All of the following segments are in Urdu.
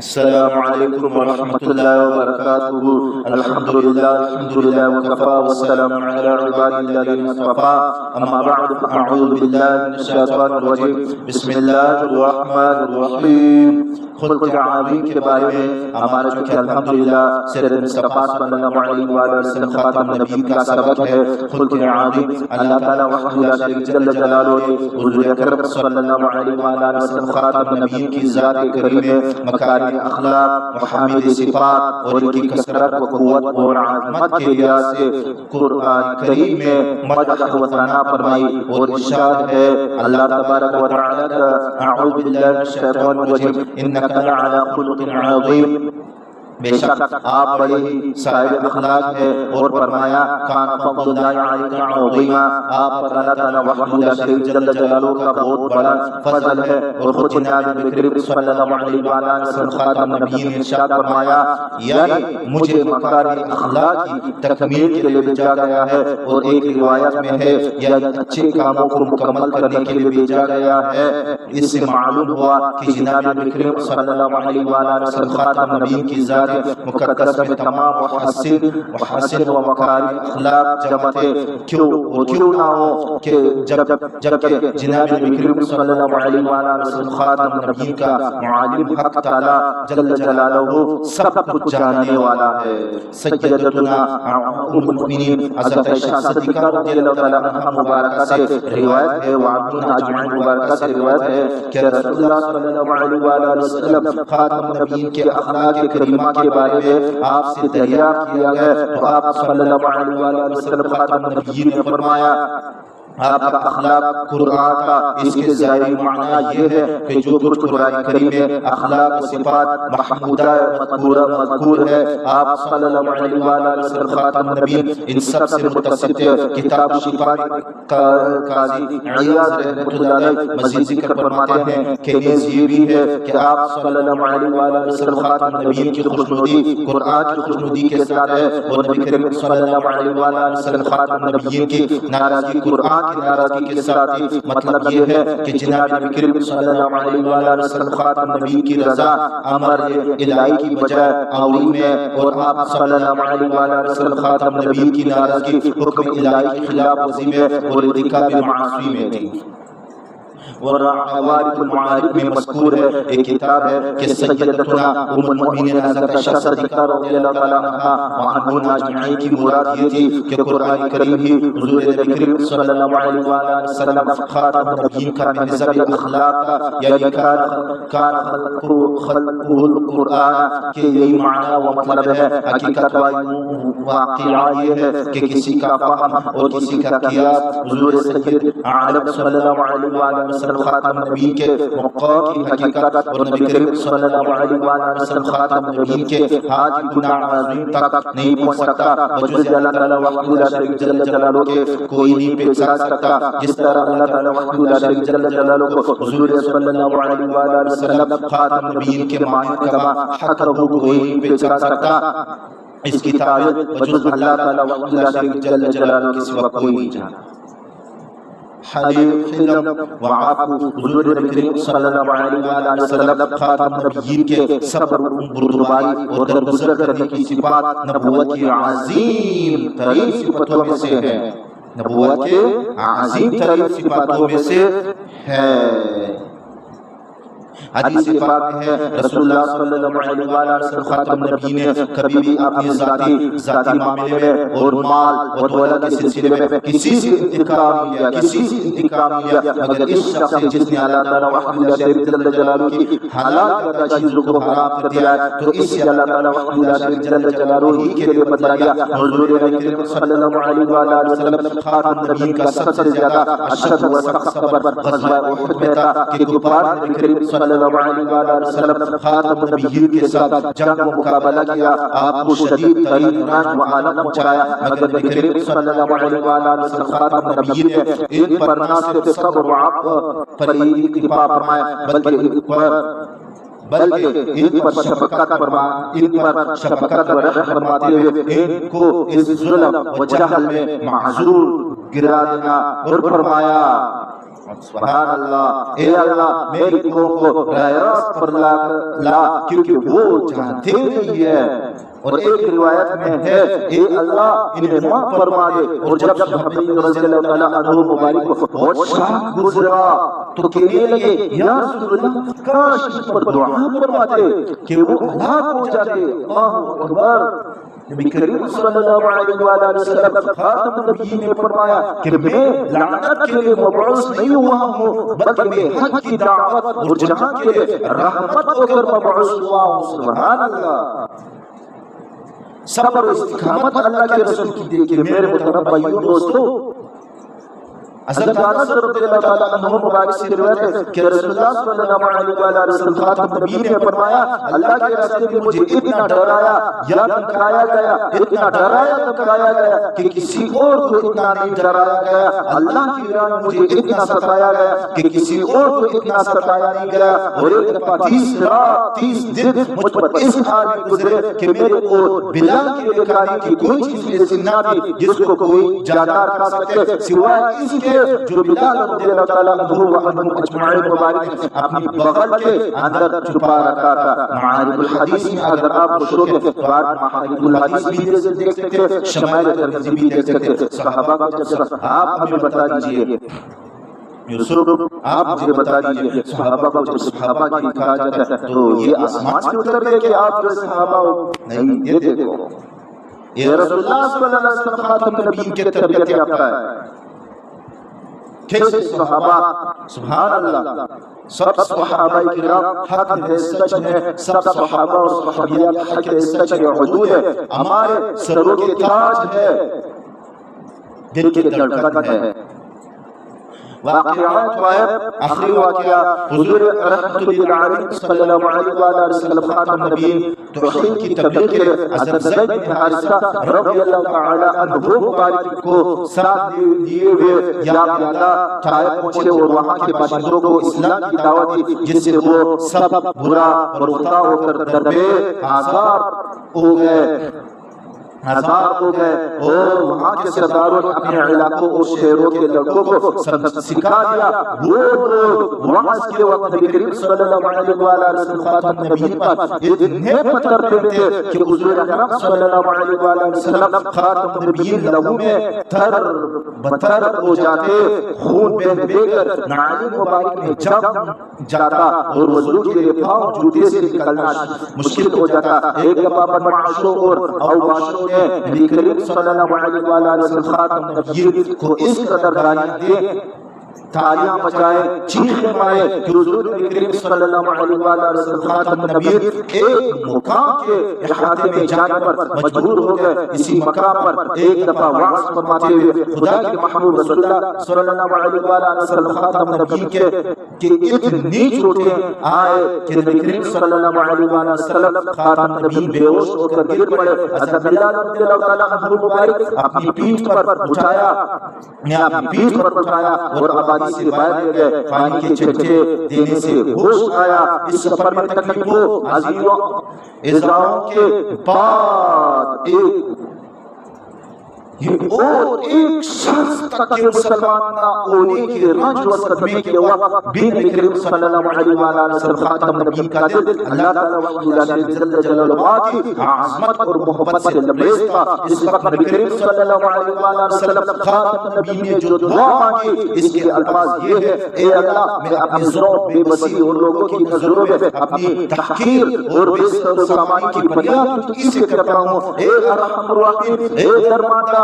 السلام علیکم ورحمۃ اللہ وبرکاتہ۔ الحمدللہ وکفی والسلام علی عبادہ الذین اصطفی، اما بعد فاعوذ باللہ من الشیطان الرجیم، بسم اللہ الرحمن الرحیم۔ خلق عظیم کے بارے میں ہمارا جو کہ الحمدللہ سیرت مصطفیٰ صلی اللہ علیہ وآلہ وسلم خاتم النبیین کا سبق ہے۔ خلق عظیم اللہ تعالیٰ وحدہ لا شریک جل جلالہ نے حضور اکرم صلی اللہ علیہ وآلہ وسلم خاتم النبیین کی ذات کریم میں مکارم اخلاق، محامد صفات اور ان کی کثرت و قوت اور عظمت کے لحاظ سے قرآن کریم میں مدح و ثنا فرمائی اور ارشاد ہے اللہ تبارک و تعالی کا، اعوذ باللہ من الشیطان الرجیم، انک لعلی خلق عظیم، بے شک آپ بڑے ہی صاحب اخلاق ہے، اور فرمایا کان فضل اللہ علیک عظیما، آپ پر اللہ تعالیٰ وحدہ لا شریک جل جلالہ کا بہت بڑا فضل ہے۔ اور خود جناب کریم صلی اللہ علیہ وآلہ وسلم خاتم النبیین نے ارشاد فرمایا یعنی مجھے مکارم اخلاق کی تکمیل کے لیے بھیجا گیا ہے، اور ایک روایت میں ہے یعنی اچھے کاموں کو مکمل کرنے کے لیے بھیجا گیا ہے۔ اس سے معلوم ہوا کہ جناب کریم صلی اللہ علیہ وآلہ وسلم خاتم النبیین کی ذات مقدس میں تمام محاسن و مکارم اخلاق جمع تھے، کیوں نہ ہو کہ جب کہ جناب کریم صلی اللہ علیہ وآلہ وسلم خاتم النبیین کا معلم حق تعالی جل جلالہ سب کچھ جاننے والا ہے۔ سیدتنا ام المؤمنین حضرت عائشہ صدیقہ رضی اللہ تعالی عنہا مبارکہ سے روایت ہے، وعنہا اجمعین مبارکہ سے روایت ہے کہ رسول اللہ صلی اللہ علیہ وآلہ وسلم خاتم النبیین کے اخلاق کریمہ کے بارے میں آپ سے دریافت کیا ہے، تو آپ صلی اللہ علیہ وآلہ وسلم خاتم النبیین نے فرمایا آپ کا اخلاق قرآن کا اس کے ظاہری معنی یہ ہے کہ جو کچھ قرآن کریم میں اخلاق و صفات محمودہ مذکور ہے، آپ صلی اللہ علیہ وآلہ وسلم خاتم النبیین ان سب سے متصف تھے۔ کتاب شفا قاضی عیاض رحمۃ اللہ علیہ مزید ذکر فرماتے ہیں کہ نیز یہ بھی ہے کہ آپ صلی اللہ علیہ وآلہ وسلم خاتم النبیین کی خوشنودی قرآن کی خوشنودی کے ساتھ ہے، اور نبی کریم صلی اللہ علیہ وآلہ وسلم خاتم النبیین کی ناراضگی قرآن کی ناراضگی کے ساتھ ہی۔ مطلب یہ ہے کہ جناب کریم صلی اللہ علیہ وآلہ وسلم خاتم النبیین کی رضا امر الہی کی بجائے اولی میں، اور آپ صلی اللہ علیہ وآلہ وسلم خاتم النبیین کی ناراضگی حکم الہی کی خلاف ورزی میں اور ارتکاب معاصی میں تھی۔ اور حوادث المعارف میں مذکور ہے، ایک کتاب ہے کہ سیدتنا ام المؤمنین حضرت عائشہ صدیقہ رضی اللہ تعالی عنہا وعنہم اجمعین کی مراد یہ تھی کہ قرآن کریم ہی حضور نبی کریم صلی اللہ علیہ وآلہ وسلم خاتم النبیین کا منظر اخلاق کا، یعنی کان خلقہ القرآن کے یہی معنی و مطلب ہے۔ حقیقت واقعہ یہ ہے کہ کسی کا فہم اور کسی کا قیاس حضور سید عالم صلی اللہ علیہ وآلہ وسلم خاتم النبیین کے موقع کی حقیقت اور نبی کریم صلی اللہ علیہ وآلہ وسلم خاتم النبیین کے حاج گناہ عظیم تک نہیں پہنچ سکتا، بجز اللہ تعالیٰ وحدہ لا شریک جل جلالہ کے کوئی نہیں پہچان سکتا۔ جس طرح اللہ تعالیٰ وحدہ لا شریک جل جلالہ کو حضور صلی اللہ علیہ وآلہ وسلم خاتم النبیین کے معنی کما حق کو کوئی نہیں پہچان سکتا، اس کی تعریف بجز اللہ تعالیٰ وحدہ لا شریک جل جلالہ کے سوا کوئی نہیں جانتا۔ حلم وعفو حضور نبی کریم صلی اللہ علیہ وآلہ وسلم خاتم النبیین کے صبر بردباری اور درگزر کرنے کی صفات نبوت کی عظیم ترین صفتوں میں سے ہے، نبوت کے عظیم ترین صفاتوں میں سے ہے۔ حدیث پاک میں ہے رسول اللہ صلی اللہ علیہ وآلہ وسلم خاتم النبیین نے کبھی بھی اپنی ذاتی معاملے میں اور مال اور دولت کے سلسلے میں کسی سے انتقام لیا مگر اس شخص سے جس نے اللہ تعالیٰ وحدہ لا شریک جل جلالہ کی حلال کردہ چیزوں کو حرام کر دیا ہے، تو اس سے اللہ تعالیٰ وحدہ لا شریک جل جلالہ ہی کے لیے بدلا گیا۔ حضور نبی کریم صلی اللہ علیہ وآلہ وسلم خاتم النبیین کا سب سے زیادہ اشد و سخت صبر غزوہ احد میں تھا کہ کفار نبی کریم صلی اللہ علیہ وآلہ وسلم خاتم النبیین کے ساتھ جنگ و مقابلہ کیا، آپ کو شدید ترین رنج و آلت پہنچایا، مگر نبی کریم صلی اللہ علیہ وآلہ وسلم خاتم النبیین نے ان پر نہ صرف صبر و عفو پر اکتفا فرمایا بلکہ ان پر شفقت و رحم فرماتے ہوئے ان کو اس ظلم و جہل میں معذور گرا دینا، اور فرمایا سبحان اللہ، اے اللہ میری قوم کو راہ راست پر لا کیونکہ وہ جانتے نہیں ہے۔ اور ایک روایت میں ہے اے اللہ انہیں معاف فرما دے۔ اور جب حبیب رضی اللہ تعالیٰ عنہ مبارک کو بہت شاک گزرا تو کہنے لگے یا رسول اللہ کاش اس پر دعا فرماتے کہ وہ ہلاک ہو جاتے۔ اللہ اکبر۔ نبی کریم صلی اللہ علیہ وآلہ وسلم خاتم النبیین نے فرمایا کہ میں لعنت کے لیے مبعوث نہیں ہوا ہوں بلکہ میں حق کی دعوت اور جہاد کے لیے رحمت ہو کر مبعوث ہوا ہوں۔ سبحان اللہ۔ صبر و استقامت اللہ کے رسول کی دیکھیں میرے محترم بھائیوں دوستو۔ حضرت انس رضی اللہ تعالیٰ عنہ مبارک سے روایت ہے کہ رسول اللہ صلی اللہ علیہ وآلہ وسلم خاتم النبیین نے فرمایا اللہ کے راستے میں مجھے اتنا ڈرایا یا دھمکایا گیا، اتنا ڈرایا دھمکایا گیا کہ کسی اور کو اتنا نہیں ڈرایا گیا۔ اللہ کی راہ میں مجھے اتنا ستایا گیا کہ کسی اور کو اتنا ستایا نہیں گیا۔ اور ایک دفعہ 30 رات 30 دن مجھ پر اس حال میں گزرے کہ میرے اور بلال کی بےکاری کی کوئی چیز ایسی نہ تھی جس کو کوئی جاندار کھا سکے سوائے اس کے جو بلال رضی اللہ تعالیٰ عنہ وعنہم اجمعین مبارک نے اپنی بغل کے اندر چھپا رکھا تھا۔ معارف الحدیث میں اگر آپ پڑھو گے تو آپ معارف الحدیث بھی دیکھ سکتے ہیں، شمائل ترمذی بھی دیکھ سکتے ہیں۔ صحابہ کا جب آپ ہمیں بتا دیجئے یوسف آپ مجھے بتا دیجئے صحابہ کو جب صحابہ کی کہا جاتا ہے تو یہ آسمان سے اتر گئے کہ آپ جو صحابہ ہو؟ نہیں، یہ دیکھو یہ رسول اللہ صلی اللہ علیہ وسلم خاتم النبیین کے تربیت یافتہ ہے۔ کیسے صحابہ سبحان اللہ، سب صحابہ کرام حق ہے، سچ ہے، سب صحابہ اور صحابیات حق ہے، سچ ہے، حدود ہے، ہمارے سروں کے تاج ہے، دل کے دھڑکن ہے۔ واقعات آخری واقعہ حضور رحمت للعالمین صلی اللہ علیہ وآلہ وسلم خاتم النبیین توحید کی تبلیغ کے لیے حضرت زید بن حارثہ رضی اللہ تعالی عنہ مبارک کو ساتھ لیے ہوئے یا پیادہ طائف پہنچے اور وہاں کے باشندوں کو اسلام کی دعوت دی جس سے وہ سب برا برتا ہو کر دربے آزار ہو گئے اور وہاں کے سرداروں نے اپنے علاقوں اور شہروں کے لڑکوں کو سکھا دیا۔ وہ لوگ وہاں کے وقت نبی کریم صلی اللہ علیہ وآلہ وسلم خاتم النبیین پر اتنے پتھر پھینکتے کہ حضور اکرم صلی اللہ علیہ وآلہ وسلم خاتم النبیین لہو میں تر بتر ہو جاتے، خون بہہ کر نعال مبارک میں جم جاتا اور وضو کے لیے پاؤں جوتے سے نکلنا مشکل ہو جاتا۔ ایک دفعہ بدمعاشوں اور اوباشوں نبی کریم صلی اللہ علیہ وآلہ وسلم خاتم النبیین کو اس قدر گالیاں دیں، تالیاں بجائے، چیخیں مارے کہ حضور نبی کریم صلی اللہ علیہ وآلہ وسلم خاتم النبیین ایک مقام کے احاطے میں جانے پر مجبور ہو گئے۔ اسی مقام پر ایک دفعہ وعظ فرماتے ہوئے خدا کے محبوب رسول اللہ صلی اللہ علیہ وآلہ وسلم خاتم النبیین کے اتنی چوٹیں آئے کہ نبی کریم صلی اللہ علیہ وآلہ وسلم خاتم النبیین بے ہوش ہو کر گر پڑے۔ حضرت بلال رضی اللہ تعالیٰ عنہ مبارک اپنی پیٹھ پر اٹھایا اور آبادی سے باہر لے گئے۔ پانی کے چھٹے دینے سے ہوش آیا۔ اس سفر میں تکلیفوں عزاؤں کے بعد اور ایک شخص تک کے مسلمان نہ ہونے کے رنج و صدمے کے وقت بھی نبی کریم صلی اللہ علیہ وآلہ وسلم خاتم النبیین کا دل اللہ تعالیٰ جل جلالہ کی عظمت اور محبت سے لبریز تھا۔ اس وقت نبی کریم صلی اللہ علیہ وآلہ وسلم خاتم النبیین نے جو دعا مانگی اس کے الفاظ یہ ہے، اے اللہ میں اپنے ضعف بے بسی اور لوگوں کی نظروں میں اپنی تحقیر اور بے سامانی کی فریاد اس سے کرتا ہوں، اے ارحم الراحمین، اے درماندہ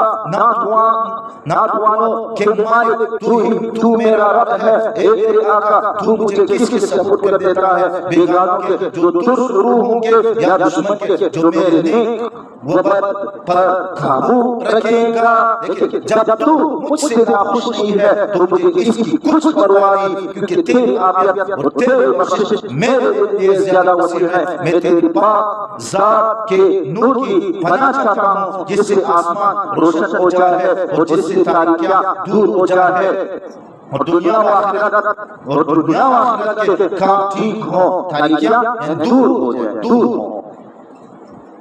ناتوانوں کے مالک تو میرا رب ہے، اے تیرے آقا تو مجھے کس کے سپرد کر دیتا ہے، بیگانوں کے جو ترس روح ہوں گے یا دشمن کے جو میرے نیک وبد پر قابو رکھے گا۔ لیکن جب تو مجھ سے ناخوش نہیں ہے تو مجھے اس کی کچھ پرواہ نہیں، کیونکہ تیری عافیت اور تیری بخشش میرے لیے زیادہ وسیع ہے۔ میں تیری پاک ذات کے نور کی پناہ چاہتا ہوں جس سے آسمان روشن ہو جائے اور جس سے تاریکیاں دور ہو جائے اور دنیا و آخرت کے کام ٹھیک ہوں، تاریکیاں دور ہو جائے،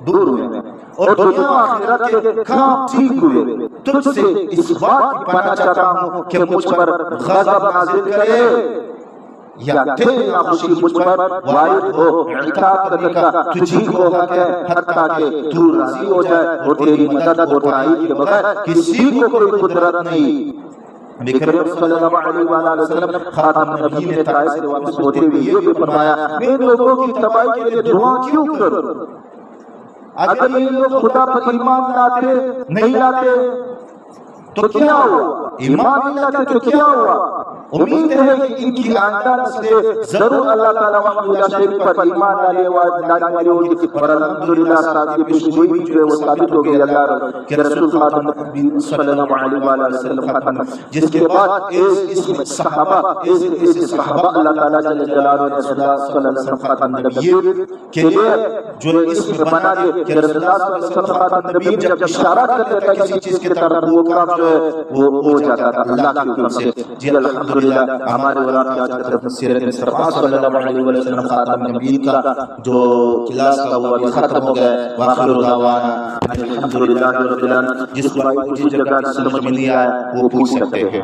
دور ہوئے۔ اور دنیا و آخرت کے کام ٹھیک ہوئے، تجھ سے اس بات کی پناہ چاہتا ہوں کہ مجھ پر غضب نازل کرے یا تیری ناخوشی مجھ پر وارد ہو۔ اطاعت کرنے کا تجھی کو حق ہے حتیٰ کہ تو راضی ہو جائے، اور تیری مدد اور تائید کے بغیر کسی کو کوئی قدرت نہیں۔ نبی کریم صلی اللہ علیہ وآلہ وسلم خاتم نبیین نے طائف سے واپس ہوتے ہوئے یہ بھی فرمایا، میں لوگوں کی تباہی کے لیے دعا کیوں کروں؟ اگر یہ لوگ خدا پر ایمان نہیں لاتے تو کیا ہوا؟ ایمان نہیں لاتے تو کیا ہوا؟ امید ہے کہ ان کی آئندہ نسلیں ضرور اللہ تعالیٰ وحدہ شریف پر ایمان لانے والی ہوگی، اور الحمدللہ ساتھ یہ پیشگوئی بھی جو ہے وہ ثابت ہو گئی اللہ کہ رسول خاتم صلی اللہ علیہ وآلہ وسلم خاتم، جس کے بعد اس صحابہ اللہ تعالیٰ جل جلالہ رسول اللہ صلی اللہ علیہ وسلم خاتم نبیین کے لیے جو اس میں بنا دے کہ رسول اللہ صلی اللہ علیہ وسلم خاتم نبیین جب اشارہ کرتے تھا کسی چیز کی طرف وہ کام جو ہے وہ ہو جاتا تھا اللہ کے حکم سے۔ جی الحمدللہ ہمارے اور آپ کی آج کی طرف سیرت مصطفیٰ صلی اللہ علیہ وسلم خاتم نبیین کا جو کلاس کا وہ ابھی ختم ہو گیا ہے۔ وآخر دعوانا الحمدللہ رب العالمین۔ جس کو جس جگہ سمجھ میں نہیں آیا وہ پوچھ سکتے ہیں۔